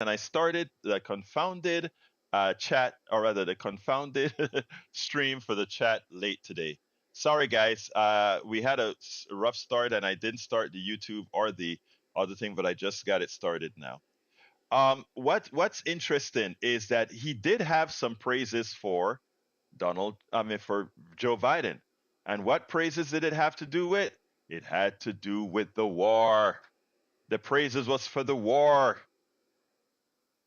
and I started the confounded chat, or rather, the confounded stream for the chat late today. Sorry, guys. We had a rough start, and I didn't start the YouTube or the other thing, but I just got it started now. What's interesting is that he did have some praises for for Joe Biden. And what praises did it have to do with? It had to do with the war. The praises was for the war.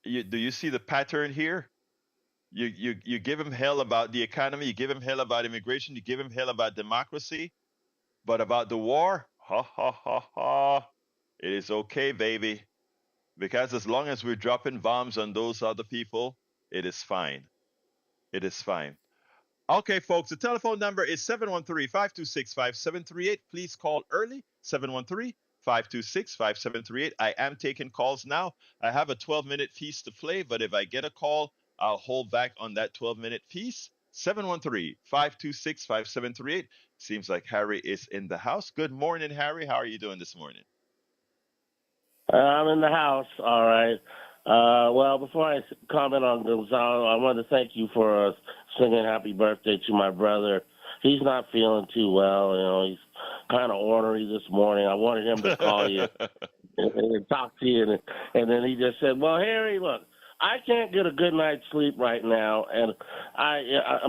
Do you see the pattern here? You give him hell about the economy, you give him hell about immigration, you give him hell about democracy, but about the war, ha ha ha ha, it is okay, baby. Because as long as we're dropping bombs on those other people, it is fine. It is fine. Okay, folks, the telephone number is 713-526-5738. Please call early, 713-526-5738. I am taking calls now. I have a 12-minute piece to play, but if I get a call, I'll hold back on that 12-minute piece. 713-526-5738. Seems like Harry is in the house. Good morning, Harry. How are you doing this morning? I'm in the house, all right. Well, before I comment on Gonzalo, I want to thank you for singing happy birthday to my brother. He's not feeling too well. He's kind of ornery this morning. I wanted him to call you and talk to you, and then he just said, "Well, Harry, look, I can't get a good night's sleep right now, and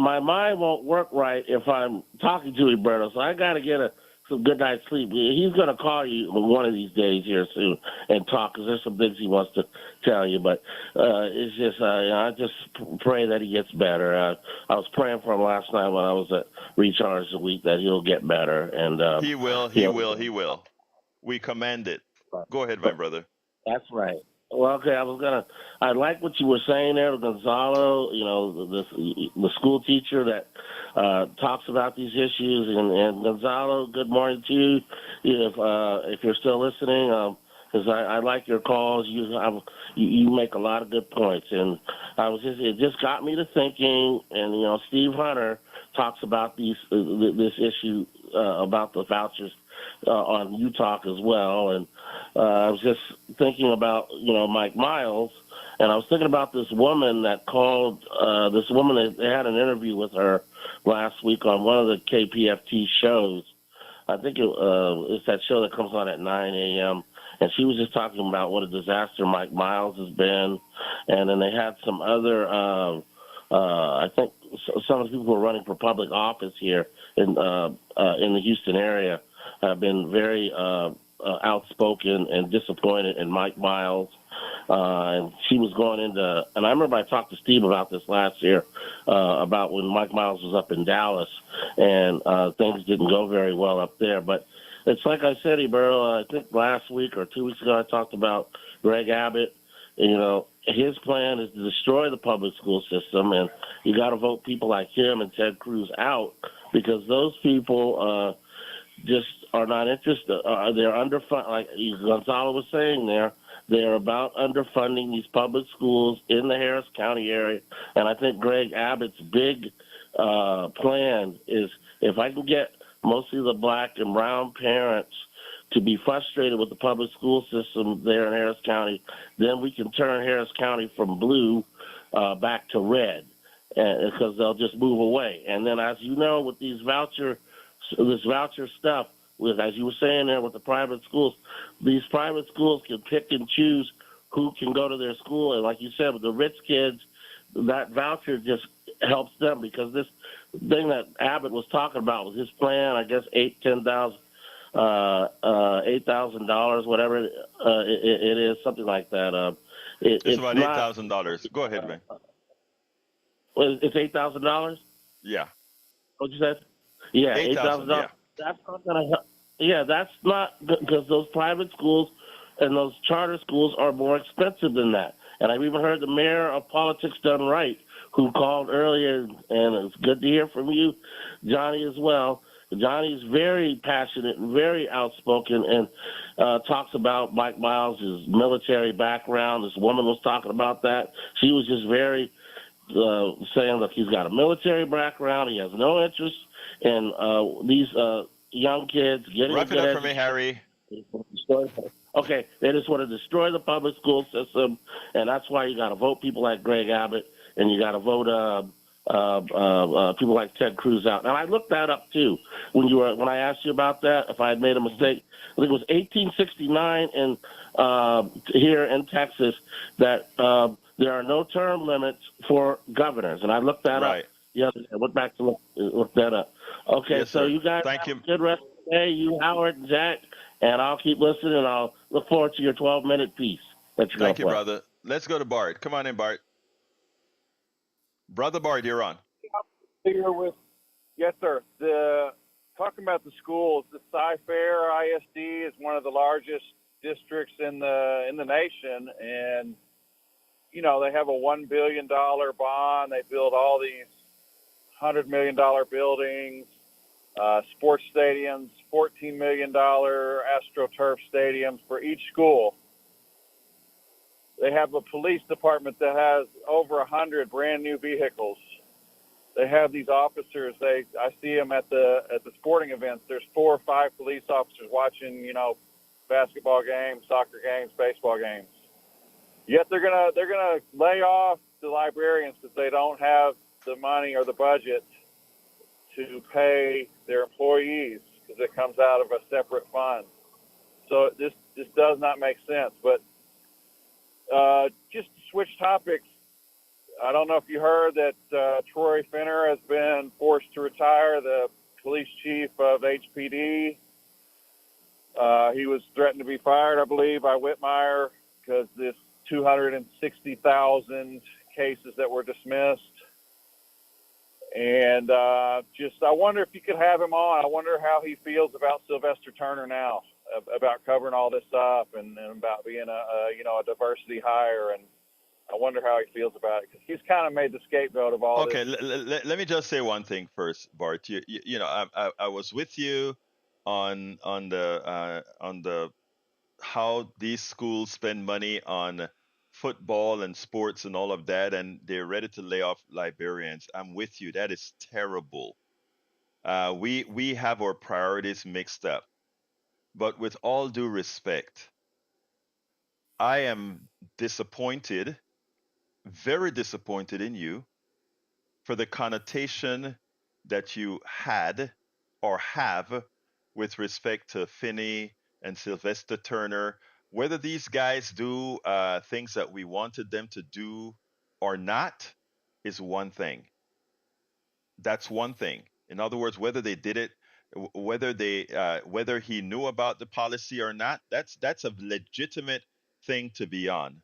my mind won't work right if I'm talking to Roberto, so I got to get some good night's sleep. He's going to call you one of these days here soon and talk, because there's some things he wants to tell you, but it's just I just pray that he gets better. I was praying for him last night when I was at Recharge the Week that he'll get better, and He will, he will, he will. We command it. Go ahead, my brother. That's right. Well, okay, I like what you were saying there, Gonzalo. The school teacher that talks about these issues, and Gonzalo, good morning to you. If you're still listening, because I like your calls. You make a lot of good points, and it just got me to thinking. And Steve Hunter talks about this issue about the vouchers on Utah as well, and I was just thinking about Mike Miles, and I was thinking about this woman that called. This woman, they had an interview with her last week on one of the KPFT shows. I think it's that show that comes on at 9 a.m. And she was just talking about what a disaster Mike Miles has been, and then they had some other. I think some of the people who are running for public office here in the Houston area have been very outspoken and disappointed in Mike Miles. And she was going into, and I remember I talked to Steve about this last year, about when Mike Miles was up in Dallas, and things didn't go very well up there. But it's like I said, Ibero, I think last week or 2 weeks ago, I talked about Greg Abbott. His plan is to destroy the public school system, and you got to vote people like him and Ted Cruz out, because those people just are not interested. They're underfunded, like Gonzalo was saying there. They're about underfunding these public schools in the Harris County area. And I think Greg Abbott's big plan is, if I can get mostly the black and brown parents to be frustrated with the public school system there in Harris County, then we can turn Harris County from blue back to red, because they'll just move away. And then, as you know, with this voucher stuff, as you were saying there with the private schools, these private schools can pick and choose who can go to their school. And like you said, with the rich kids, that voucher just helps them, because this thing that Abbott was talking about was his plan, I guess, $8,000, whatever it is, something like that. It's about $8,000. Go ahead, man. It's $8,000. Yeah. What you said? Yeah, 8,000. $8,000. Yeah. That's not going to help. Yeah, that's not, because those private schools and those charter schools are more expensive than that. And I've even heard the mayor of Politics Done Right, who called earlier, and it's good to hear from you, Johnny, as well. Johnny's very passionate and very outspoken, and talks about Mike Miles' military background. This woman was talking about that. She was just very saying, look, he's got a military background. He has no interest in these young kids getting Wrap it up for me, Harry. Okay, they just want to destroy the public school system, and that's why you got to vote people like Greg Abbott, and you got to vote people like Ted Cruz out. And I looked that up too when I asked you about that. If I had made a mistake, I think it was 1869 in here in Texas that there are no term limits for governors, and I looked that up. Right. Yeah, I went back to look that up. Okay, Yes, so sir. you guys Thank have you. a good rest of the day. You, Howard, and Jack, and I'll keep listening, and I'll look forward to your 12-minute piece that you're going Thank to you, play. brother. Let's go to Bart. Come on in, Bart. Brother Bart, you're on. Here with yes, sir. The talking about the schools, the Cy-Fair ISD is one of the largest districts in the nation, and they have a $1 billion bond. They build all these $100 million buildings, sports stadiums, $14 million AstroTurf stadiums for each school. They have a police department that has over 100 brand new vehicles. They have these officers. I see them at the sporting events. There's 4 or 5 police officers watching, basketball games, soccer games, baseball games. Yet they're gonna lay off the librarians because they don't have the money or the budget to pay their employees because it comes out of a separate fund. So this does not make sense. But just to switch topics, I don't know if you heard that Troy Finner has been forced to retire, the police chief of HPD. He was threatened to be fired, I believe, by Whitmire because this 260,000 cases that were dismissed. And I wonder if you could have him on. I wonder how he feels about Sylvester Turner now, about covering all this up and about being a diversity hire. And I wonder how he feels about it because he's kind of made the scapegoat of all Okay, this. let me just say one thing first, Bart. I was with you on the how these schools spend money on football and sports and all of that, and they're ready to lay off librarians. I'm with you. That is terrible. We have our priorities mixed up. But with all due respect, I am disappointed, very disappointed in you for the connotation that you had or have with respect to Finney and Sylvester Turner. Whether these guys do things that we wanted them to do or not is one thing. That's one thing. In other words, whether they did it, whether he knew about the policy or not, that's a legitimate thing to be on.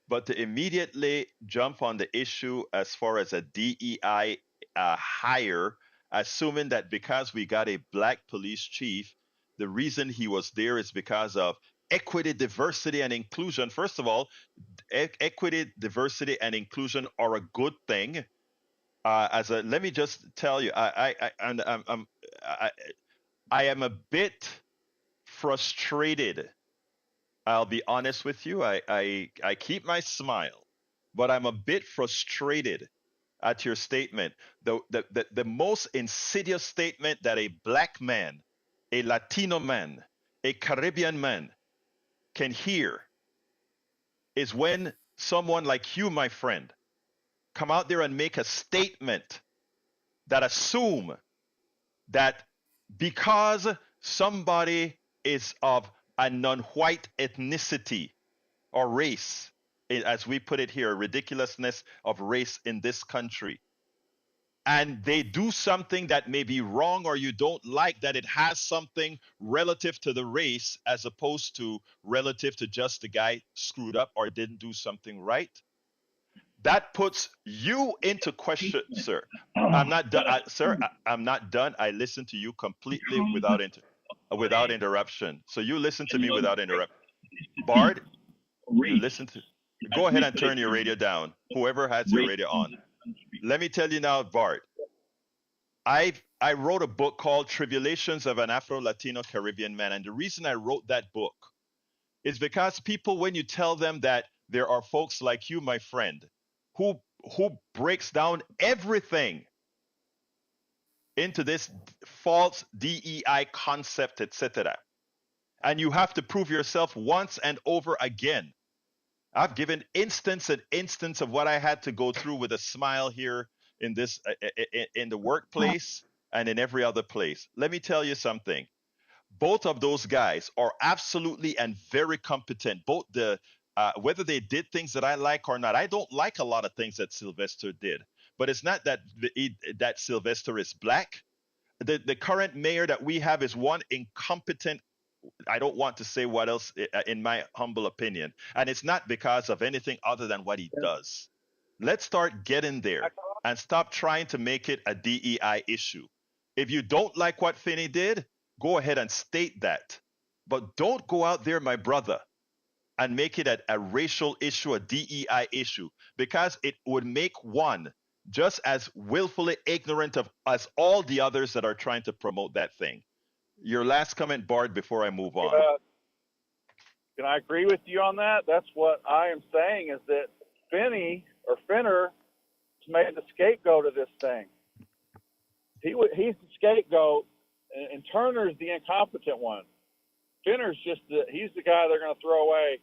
But to immediately jump on the issue as far as a DEI hire, assuming that because we got a black police chief, the reason he was there is because of equity, diversity, and inclusion. First of all, equity, diversity, and inclusion are a good thing. Let me just tell you, I, I am a bit frustrated. I'll be honest with you. I keep my smile, but I'm a bit frustrated at your statement. The most insidious statement that a black man, a Latino man, a Caribbean man can hear is when someone like you, my friend, come out there and make a statement that assume that because somebody is of a non-white ethnicity or race, as we put it here, ridiculousness of race in this country, and they do something that may be wrong or you don't like, that it has something relative to the race as opposed to relative to just the guy screwed up or didn't do something right, that puts you into question, sir. I'm not done, sir. I'm not done. I listen to you completely without interruption. So you listen to me without interruption. Bard, you listen to. Go ahead and turn your radio down. Whoever has your radio on. Let me tell you now, Bard. I wrote a book called Tribulations of an Afro-Latino Caribbean Man, and the reason I wrote that book is because people, when you tell them that there are folks like you, my friend, who breaks down everything into this false DEI concept, etc. And you have to prove yourself once and over again. I've given instance and instance of what I had to go through with a smile here in this in the workplace and in every other place. Let me tell you something. Both of those guys are absolutely and very competent. Both the whether they did things that I like or not. I don't like a lot of things that Sylvester did, but it's not that that Sylvester is black. The current mayor that we have is one incompetent. I don't want to say what else, in my humble opinion. And it's not because of anything other than what he does. Let's start getting there and stop trying to make it a DEI issue. If you don't like what Finney did, go ahead and state that. But don't go out there, my brother, and make it a racial issue, a DEI issue, because it would make one just as willfully ignorant of as all the others that are trying to promote that thing. Your last comment, Bard, before I move on. Can I agree with you on that? That's what I am saying, is that Finney or Finner has made the scapegoat of this thing. He's the scapegoat, and Turner's the incompetent one. Finner's he's the guy they're going to throw away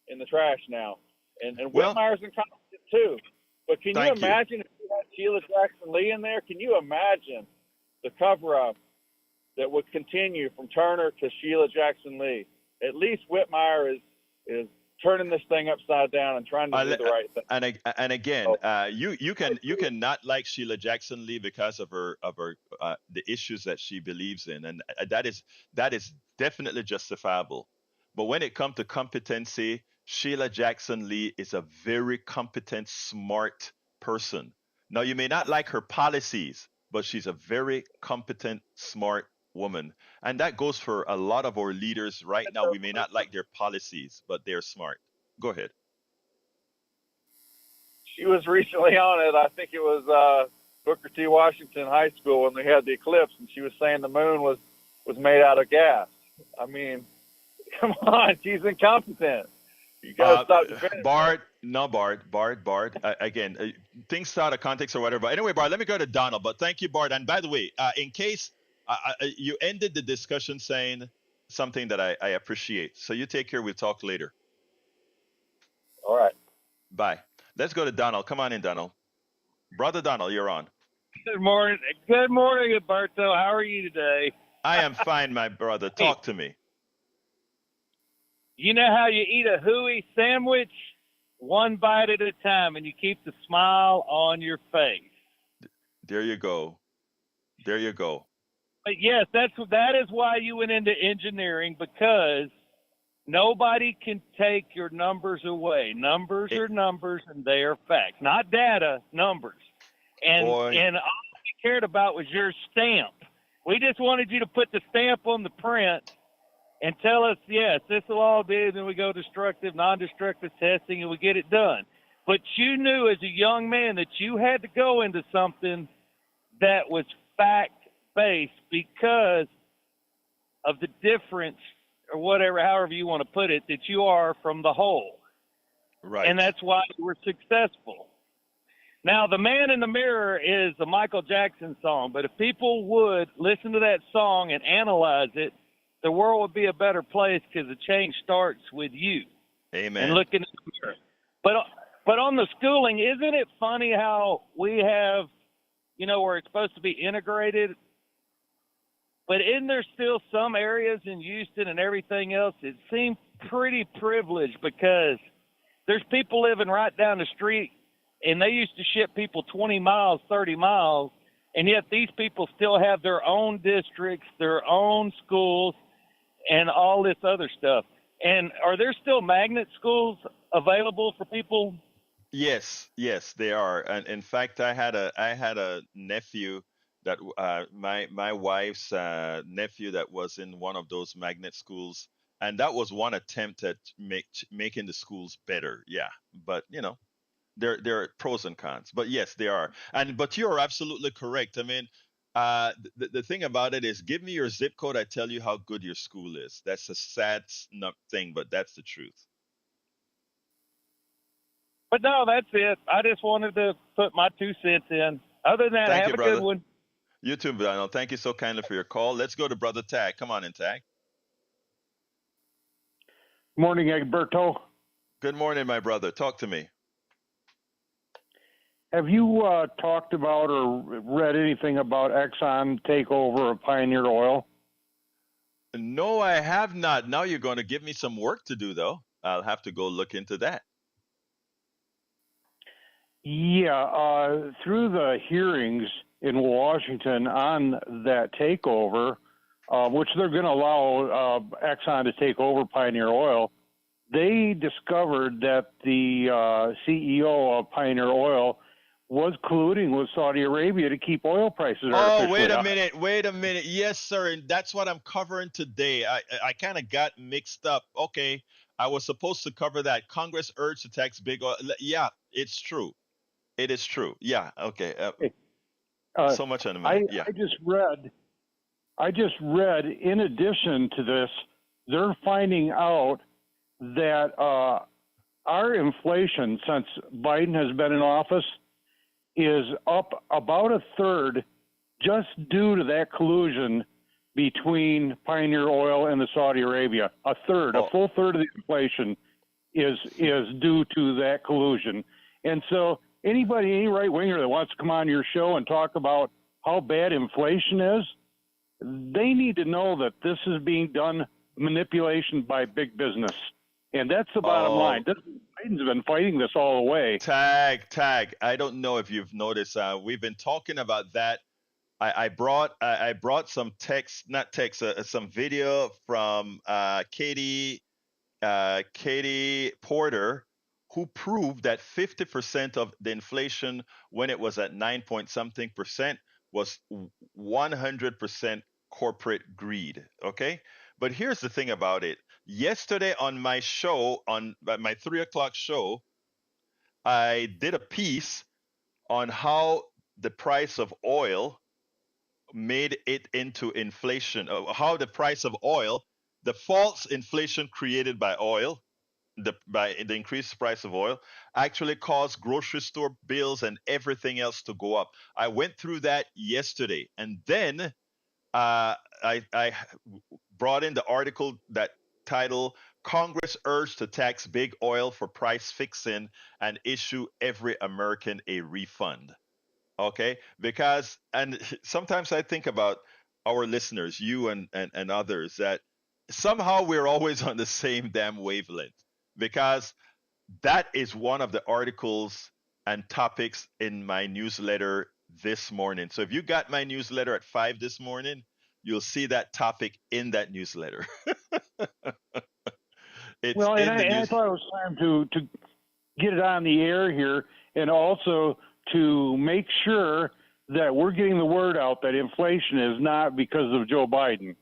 in the trash now. And Whitmire's incompetent too. But can you imagine if you had Sheila Jackson Lee in there? Can you imagine the cover-up that would continue from Turner to Sheila Jackson Lee? At least Whitmire is turning this thing upside down and trying to do the right thing. And again, you can not like Sheila Jackson Lee because of her the issues that she believes in, and that is definitely justifiable. But when it comes to competency, Sheila Jackson Lee is a very competent, smart person. Now, you may not like her policies, but she's a very competent, smart woman. And that goes for a lot of our leaders right now. We may not like their policies, but they're smart. Go ahead. She was recently on it. I think it was Booker T. Washington High School when they had the eclipse, and she was saying the moon was made out of gas. I mean, come on, she's incompetent. You gotta stop defending. Bard. Again, things out of context or whatever. But anyway, Bard, let me go to Donald. But thank you, Bard. And by the way, in case you ended the discussion saying something that I appreciate. So you take care. We'll talk later. All right. Bye. Let's go to Donald. Come on in, Donald. Brother Donald, you're on. Good morning. Good morning, Alberto. How are you today? I am fine, my brother. Talk to me. You know how you eat a hooey sandwich? One bite at a time, and you keep the smile on your face. There you go. There you go. But yes, that is why you went into engineering, because nobody can take your numbers away. Numbers are numbers, and they are facts. Not data, numbers. And all we cared about was your stamp. We just wanted you to put the stamp on the print and tell us, yes, this will all do, then we go destructive, non-destructive testing, and we get it done. But you knew as a young man that you had to go into something that was fact-based because of the difference, or whatever, however you want to put it, that you are from the whole. Right. And that's why you were successful. Now, The Man in the Mirror is a Michael Jackson song, but if people would listen to that song and analyze it, the world would be a better place, because the change starts with you. Amen. And looking in the mirror. But on the schooling, isn't it funny how we have, where it's supposed to be integrated, but isn't there still some areas in Houston and everything else that seem pretty privileged, because there's people living right down the street, and they used to ship people 20 miles, 30 miles, and yet these people still have their own districts, their own schools, and all this other stuff. And are there still magnet schools available for people? Yes, they are. And in fact, I had a nephew that my wife's nephew that was in one of those magnet schools, and that was one attempt at making the schools better. Yeah, but there are pros and cons. But yes, they are. But you are absolutely correct. I mean, the thing about it is, give me your zip code, I tell you how good your school is. That's a sad thing, but that's the truth. But no, that's it. I just wanted to put my 2 cents in. Other than that, have a good one. You too, Donald. Thank you so kindly for your call. Let's go to Brother Tag. Come on in, Tag. Morning, Egberto. Good morning, my brother. Talk to me. Have you talked about or read anything about Exxon takeover of Pioneer Oil? No, I have not. Now you're going to give me some work to do, though. I'll have to go look into that. Yeah, through the hearings in Washington on that takeover, which they're going to allow Exxon to take over Pioneer Oil, they discovered that the CEO of Pioneer Oil was colluding with Saudi Arabia to keep oil prices Oh, artificially high. wait a minute. Yes, sir. And that's what I'm covering today. I kind of got mixed up. Okay. I was supposed to cover that. Congress urged to tax big oil. Yeah, it's true. It is true. Yeah. Okay. Uh, So much on a I, minute. Yeah. I just read, in addition to this, they're finding out that our inflation since Biden has been in office is up about a third just due to that collusion between Pioneer Oil and the Saudi Arabia. A full third of the inflation is due to that collusion. And so any right winger that wants to come on your show and talk about how bad inflation is, they need to know that this is being done manipulation by big business. And that's the bottom line. Biden's been fighting this all the way. Tag. I don't know if you've noticed. We've been talking about that. I brought some some video from Katie Porter, who proved that 50% of the inflation when it was at 9 point something percent was 100% corporate greed. Okay, but here's the thing about it. Yesterday on my show, on my 3 o'clock show, I did a piece on how the price of oil made it into inflation, how the price of oil, the false inflation created by oil, by the increased price of oil, actually caused grocery store bills and everything else to go up. I went through that yesterday, and then I brought in the article that title Congress urged to tax big oil for price fixing and issue every American a refund. Okay, because and sometimes I think about our listeners, you and others, that somehow we're always on the same damn wavelength, because that is one of the articles and topics in my newsletter this morning. So if you got my newsletter at 5 this morning, you'll see that topic in that newsletter. It's Well, in the I news. thought it was time to get it on the air here, and also to make sure that we're getting the word out that inflation is not because of Joe Biden.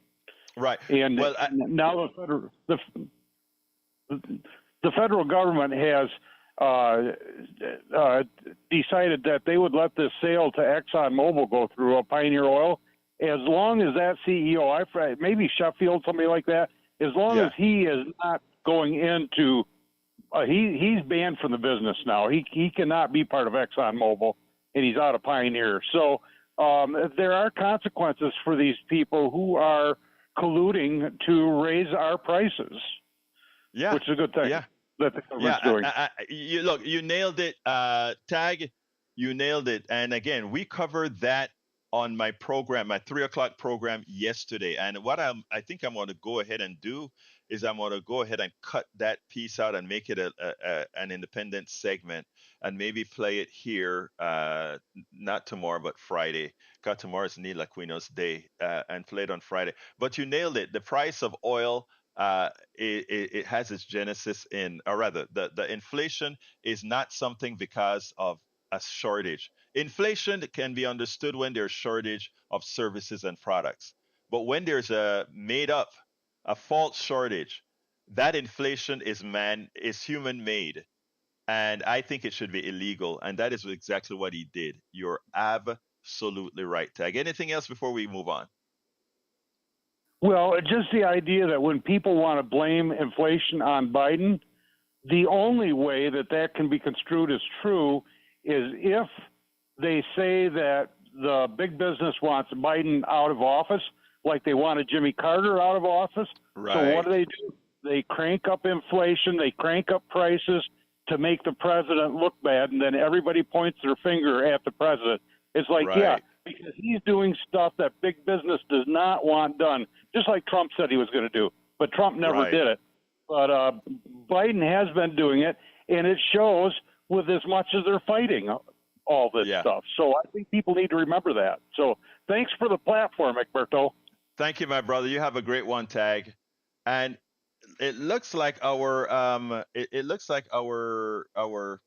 Right. And Well, now the federal government has decided that they would let this sale to ExxonMobil go through, Pioneer Oil, as long as that CEO, maybe Sheffield, somebody like that, as long as he is not going into he's banned from the business now. He cannot be part of ExxonMobil, and he's out of Pioneer. So there are consequences for these people who are colluding to raise our prices. Yeah, which is a good thing. Yeah, that the government's doing. you nailed it, Tag. You nailed it. And again, we covered that on my program, my 3 o'clock program yesterday. And what I think I'm going to go ahead and do is I'm going to go ahead and cut that piece out and make it an independent segment, and maybe play it here, not tomorrow, but Friday. Because tomorrow's Nila Quino's day, and play it on Friday. But you nailed it. The price of oil, it has its genesis in, or rather, the inflation is not something because of a shortage. Inflation can be understood when there's shortage of services and products. But when there's a false shortage, that inflation is human made. And I think it should be illegal. And that is exactly what he did. You're absolutely right, Tag. Anything else before we move on? Well, just the idea that when people want to blame inflation on Biden, the only way that can be construed as true is if they say that the big business wants Biden out of office, like they wanted Jimmy Carter out of office. Right. So what do? They crank up inflation, they crank up prices to make the president look bad, and then everybody points their finger at the president. It's like, Right. yeah, because he's doing stuff that big business does not want done, just like Trump said he was going to do. But Trump never Right. did it. But Biden has been doing it, and it shows with as much as they're fighting all this Yeah. stuff. So I think people need to remember that. So thanks for the platform, Egberto. Thank you, my brother. You have a great one, Tag. And it looks like it looks like I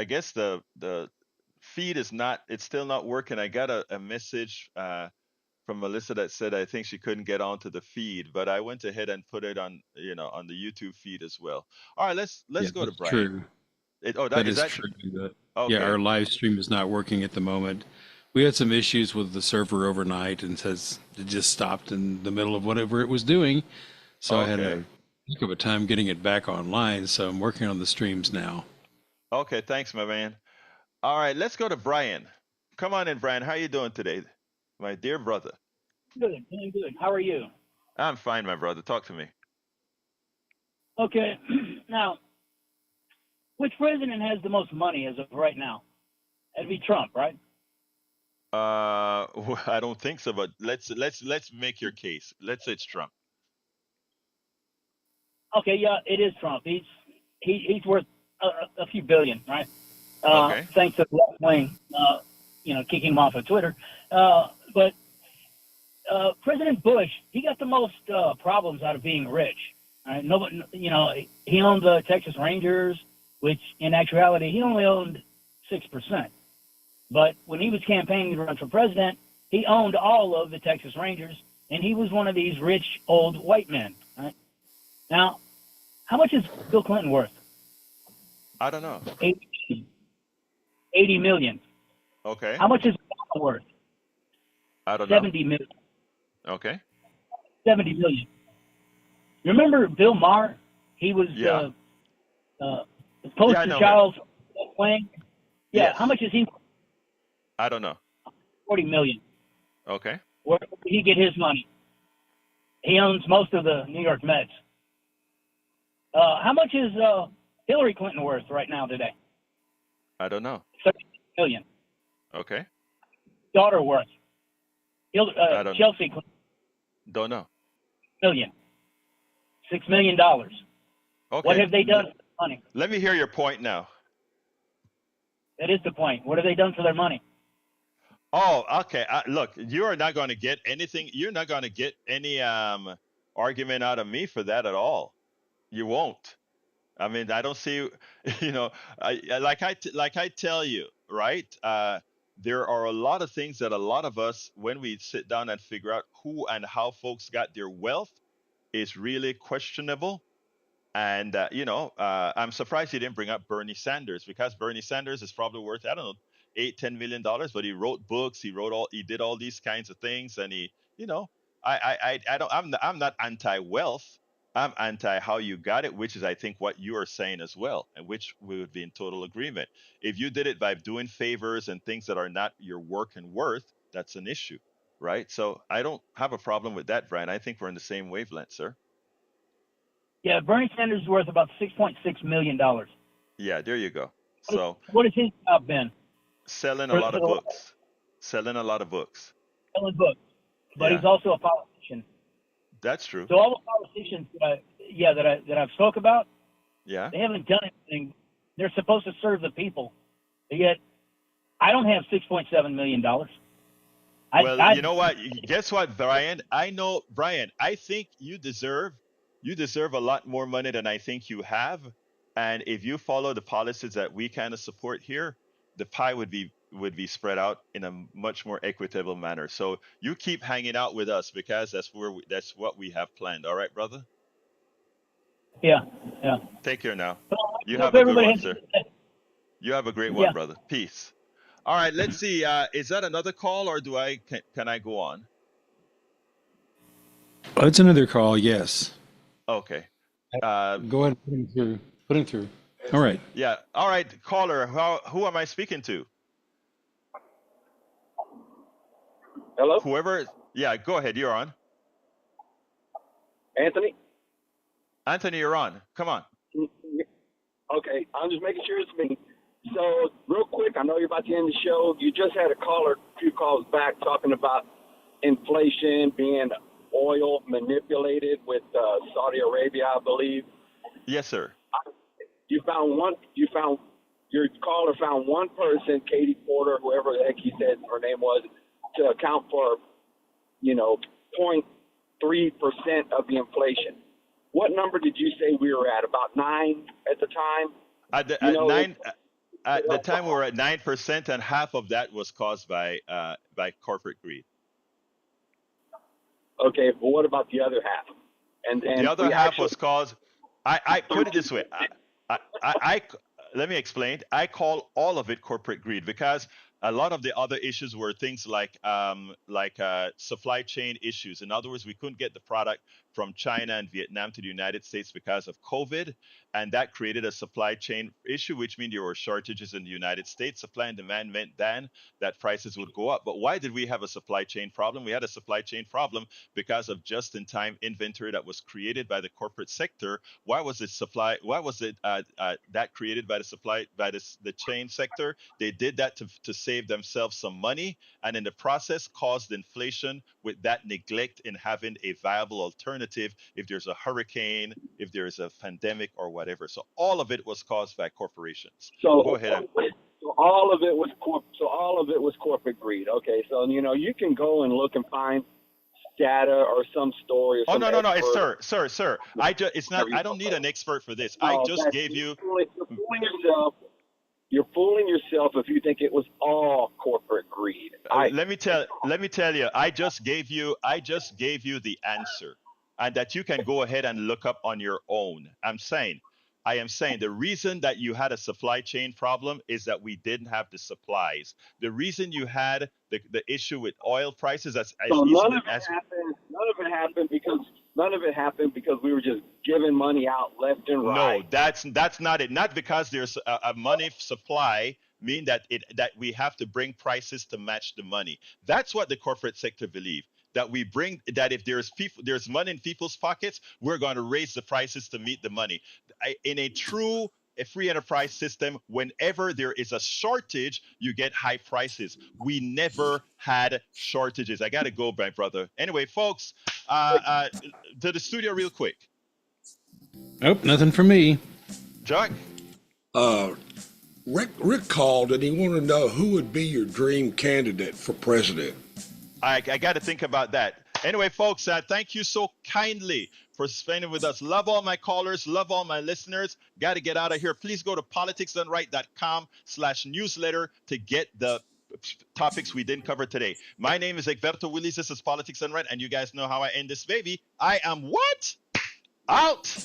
guess the feed is not, it's still not working. I got a message from Melissa that said I think she couldn't get onto the feed, but I went ahead and put it on, on the YouTube feed as well. All right, let's Yeah, go to that's Brian. true. Oh, That is is that true. But yeah, okay? our live stream is not working at the moment. We had some issues with the server overnight, and it just stopped in the middle of whatever it was doing. So I had Okay. a heck of a time getting it back online. So I'm working on the streams now. Okay, thanks, my man. All right, let's go to Brian. Come on in, Brian. How you doing today, my dear brother? Good, doing good. How are you? I'm fine, my brother. Talk to me. Okay. Now, which president has the most money as of right now? That'd be Trump, right? I don't think so, but let's make your case. Let's say it's Trump. Okay, yeah, it is Trump. He's worth a few billion, right? Okay. Thanks to the left wing, kicking him off of Twitter. But President Bush, he got the most problems out of being rich. Right? Nobody, he owned the Texas Rangers, which in actuality he only owned 6%. But when he was campaigning to run for president, he owned all of the Texas Rangers, and he was one of these rich old white men. Right? Now, how much is Bill Clinton worth? I don't know. 80 million. Okay. How much is Obama worth? I don't know. 70 million. Okay. 70 million. Remember Bill Maher? He was Yeah. the Yeah, I poster know child for left wing. Yeah, Yes. how much is he? I don't know. 40 million. Okay. Where did he get his money? He owns most of the New York Mets. How much is Hillary Clinton worth right now today? I don't know. 30 million. Okay. Daughter worth. I don't- Chelsea Clinton, Don't know. million. $6 million. Okay. What have they done for their money? Let me hear your point now. That is the point. What have they done for their money? Oh, okay. Look, you are not going to get anything. You're not going to get any argument out of me for that at all. You won't. I mean, I don't see. Like I tell you, right? There are a lot of things that a lot of us, when we sit down and figure out who and how folks got their wealth, is really questionable. And I'm surprised you didn't bring up Bernie Sanders, because Bernie Sanders is probably worth, I don't know, $8-10 million, but he wrote books, he did all these kinds of things, and I don't, I'm not anti-wealth. I'm anti how you got it, which is, I think, what you are saying as well, and which we would be in total agreement. If you did it by doing favors and things that are not your work and worth, that's an issue, right? So I don't have a problem with that, Brian. I think we're in the same wavelength, sir. Yeah, Bernie Sanders is worth about $6.6 million. Yeah, there you go. So What has his job been? selling a For- lot for of the- books, selling a lot of books. Selling books. But Yeah. he's also a politician. That's true. So all the politicians that I've spoke about, Yeah. they haven't done anything. They're supposed to serve the people. Yet I don't have $6.7 million. Well, you know what? Guess what, Brian? Brian, I think you deserve a lot more money than I think you have. And if you follow the policies that we kind of support here, the pie would be spread out in a much more equitable manner. So you keep hanging out with us, because that's what we have planned. All right, brother? Yeah. Take care now. Well, You I have hope a good everybody one, has sir. a good day. You have a great one, Yeah. brother. Peace. All right, let's see. Is that another call, or can I go on? Oh, it's another call. Yes. Okay. Go ahead and put him through. Put him through. All right. Yeah. All right, caller. Who am I speaking to? Hello, Whoever. Yeah. Go ahead. You're on. Anthony. Anthony, you're on. Come on. Okay, I'm just making sure it's me. So, real quick, I know you're about to end the show. You just had a caller a few calls back talking about inflation being oil manipulated with Saudi Arabia, I believe. Yes, sir. Your caller found one person, Katie Porter, whoever the heck he said her name was, to account for, 0.3% of the inflation. What number did you say we were at? About 9 at the time? At the time we were at 9%, and half of that was caused by corporate greed. Okay, but what about the other half? And The other half was caused. I put it this way. Let me explain. I call all of it corporate greed because a lot of the other issues were things like supply chain issues. In other words, we couldn't get the product from China and Vietnam to the United States because of COVID, and that created a supply chain issue, which means there were shortages in the United States. Supply and demand meant then that prices would go up. But why did we have a supply chain problem? We had a supply chain problem because of just-in-time inventory that was created by the corporate sector. Why was it that created by the chain sector? They did that to save themselves some money, and in the process caused inflation with that neglect in having a viable alternative if there's a hurricane, if there's a pandemic or whatever. So all of it was caused by corporations. So go ahead. So all of it was corporate greed. Okay, so you can go and look and find data or some story. Or Oh, some no, expert. sir. It's not. I don't need an expert for this. I just gave you. You're fooling yourself. You're fooling yourself if you think it was all corporate greed. Let me tell you. I just gave you the answer, and that you can go ahead and look up on your own. I am saying the reason that you had a supply chain problem is that we didn't have the supplies. The reason you had the issue with oil prices none of it happened because we were just giving money out left and right. No, that's not it. Not because there's a money supply mean that we have to bring prices to match the money. That's what the corporate sector believe. That if there's money in people's pockets, we're going to raise the prices to meet the money. In a true free enterprise system, whenever there is a shortage, you get high prices. We never had shortages. I got to go, my brother. Anyway, folks, to the studio real quick. Nope, nothing for me. Chuck? Rick called and he wanted to know who would be your dream candidate for president. I got to think about that. Anyway, folks, thank you so kindly for spending with us. Love all my callers. Love all my listeners. Got to get out of here. Please go to politicsdoneright.com/newsletter to get the topics we didn't cover today. My name is Egberto Willis. This is Politics Done Right, and you guys know how I end this baby. I am what? Out.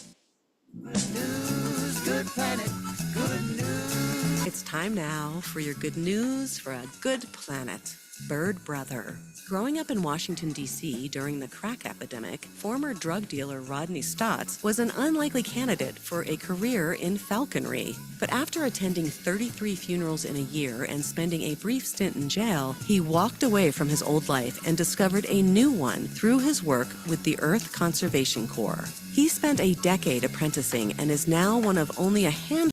Good news, good planet, good news. It's time now for your good news for a good planet. Bird Brother. Growing up in Washington, D.C. during the crack epidemic, former drug dealer Rodney Stotts was an unlikely candidate for a career in falconry. But after attending 33 funerals in a year and spending a brief stint in jail, he walked away from his old life and discovered a new one through his work with the Earth Conservation Corps. He spent a decade apprenticing and is now one of only a handful